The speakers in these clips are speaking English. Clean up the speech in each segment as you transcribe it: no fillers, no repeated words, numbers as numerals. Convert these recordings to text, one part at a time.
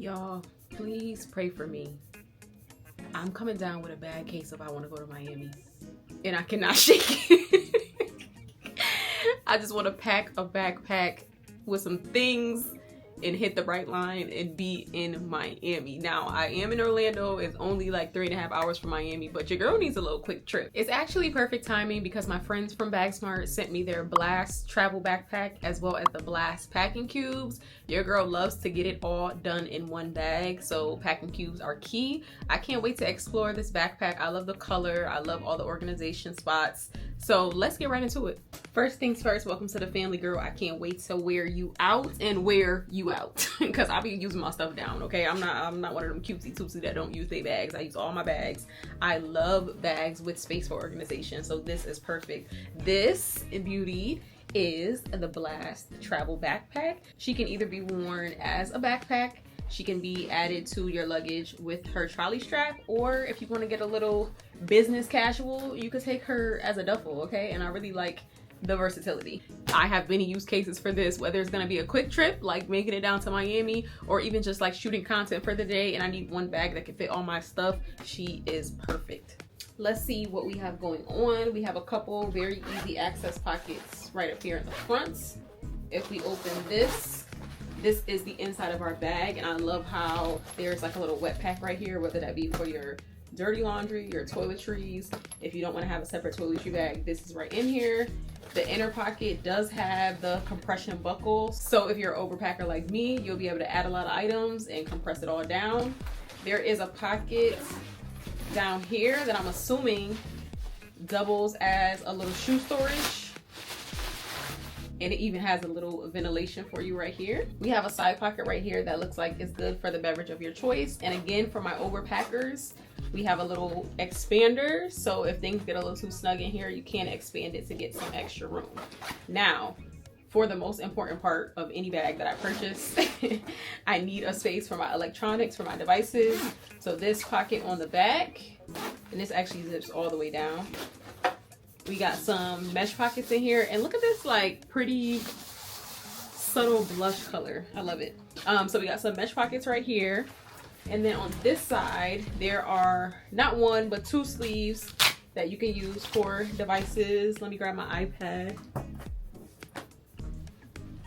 Y'all, please pray for me. I'm coming down with a bad case if I want to go to Miami. And I cannot shake it. I just want to pack a backpack with some things and hit the right line and be in Miami. Now, I am in Orlando. It's only like 3.5 hours from Miami, but your girl needs a little quick trip. It's actually perfect timing because my friends from BAGSMART sent me their Blast travel backpack as well as the Blast packing cubes. Your girl loves to get it all done in one bag, so packing cubes are key. I can't wait to explore this backpack. I love the color. I love all the organization spots. So let's get right into it. First things first, welcome to the family, girl. I can't wait to wear you out and wear you out because I'll be using my stuff down, okay? I'm not one of them cutesy tootsie that don't use their bags. I use all my bags. I love bags with space for organization, so this is perfect. This beauty is the Blast travel backpack. She can either be worn as a backpack, she can be added to your luggage with her trolley strap, or if you want to get a little business casual, you could take her as a duffel, okay? And I really like the versatility. I have many use cases for this, whether it's gonna be a quick trip, like making it down to Miami, or even just like shooting content for the day and I need one bag that can fit all my stuff. She is perfect. Let's see what we have going on. We have a couple very easy access pockets right up here in the front. If we open this is the inside of our bag, and I love how there's like a little wet pack right here, whether that be for your dirty laundry, your toiletries. If you don't want to have a separate toiletry bag, this is right in here. The inner pocket does have the compression buckle, so if you're an overpacker like me, you'll be able to add a lot of items and compress it all down. There is a pocket down here that I'm assuming doubles as a little shoe storage, and it even has a little ventilation for you right here. We have a side pocket right here that looks like it's good for the beverage of your choice. And again, for my overpackers, we have a little expander, so if things get a little too snug in here, you can expand it to get some extra room. Now, for the most important part of any bag that I purchase, I need a space for my electronics, for my devices. So this pocket on the back, and this actually zips all the way down. We got some mesh pockets in here, and look at this like pretty subtle blush color. I love it. So we got some mesh pockets right here. And then on this side, there are not one, but two sleeves that you can use for devices. Let me grab my iPad.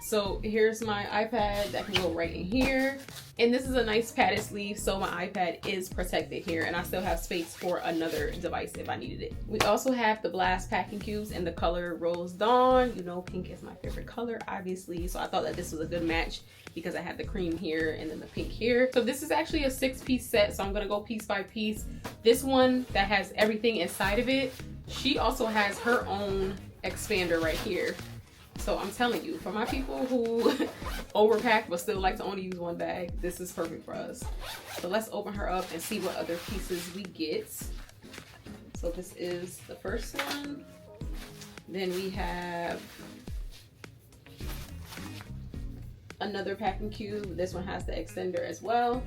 So here's my iPad that can go right in here. And this is a nice padded sleeve, so my iPad is protected here, and I still have space for another device if I needed it. We also have the Blast packing cubes in the color Rose Dawn. You know, pink is my favorite color, obviously. So I thought that this was a good match because I have the cream here and then the pink here. So this is actually a 6-piece set, so I'm gonna go piece by piece. This one that has everything inside of it, she also has her own expander right here. So I'm telling you, for my people who overpack but still like to only use one bag, this is perfect for us. So let's open her up and see what other pieces we get. So this is the first one. Then we have another packing cube. This one has the extender as well.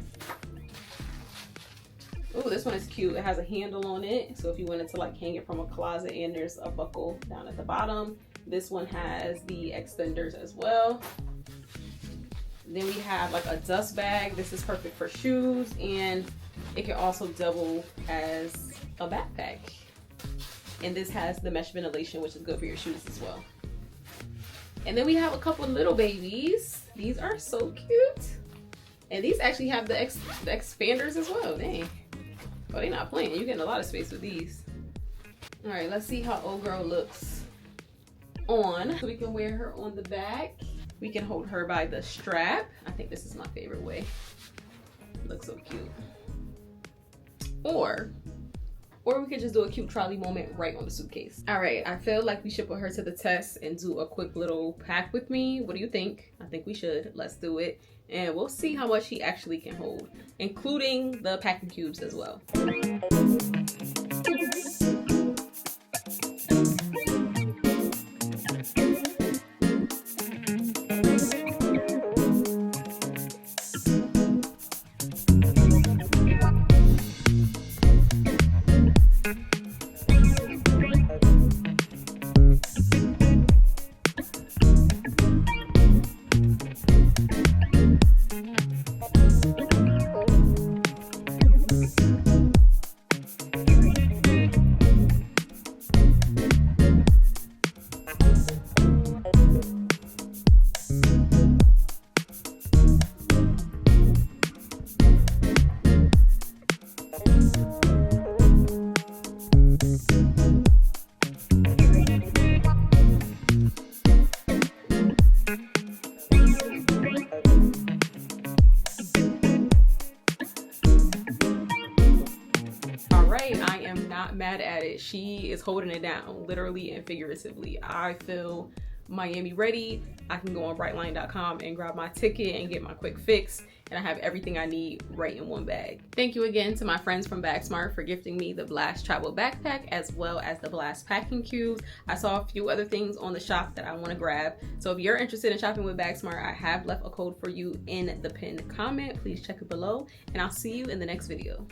Oh, this one is cute. It has a handle on it, so if you wanted to like hang it from a closet, and there's a buckle down at the bottom. This one has the extenders as well. Then we have like a dust bag. This is perfect for shoes, and it can also double as a backpack. And this has the mesh ventilation, which is good for your shoes as well. And then we have a couple little babies. These are so cute. And these actually have the expanders as well. Dang. Oh, they're not playing. You're getting a lot of space with these. All right, let's see how old girl looks on. So we can wear her on the back. We can hold her by the strap. I think this is my favorite way. Looks so cute. Or we could just do a cute trolley moment right on the suitcase. All right, I feel like we should put her to the test and do a quick little pack with me. What do you think? I think we should. Let's do it. And we'll see how much she actually can hold, including the packing cubes as well. not mad at it. She is holding it down, literally and figuratively. I feel Miami ready. I can go on brightline.com and grab my ticket and get my quick fix, and I have everything I need right in one bag. Thank you again to my friends from BAGSMART for gifting me the Blast Travel Backpack as well as the Blast Packing Cubes. I saw a few other things on the shop that I want to grab. So if you're interested in shopping with BAGSMART, I have left a code for you in the pinned comment. Please check it below, and I'll see you in the next video.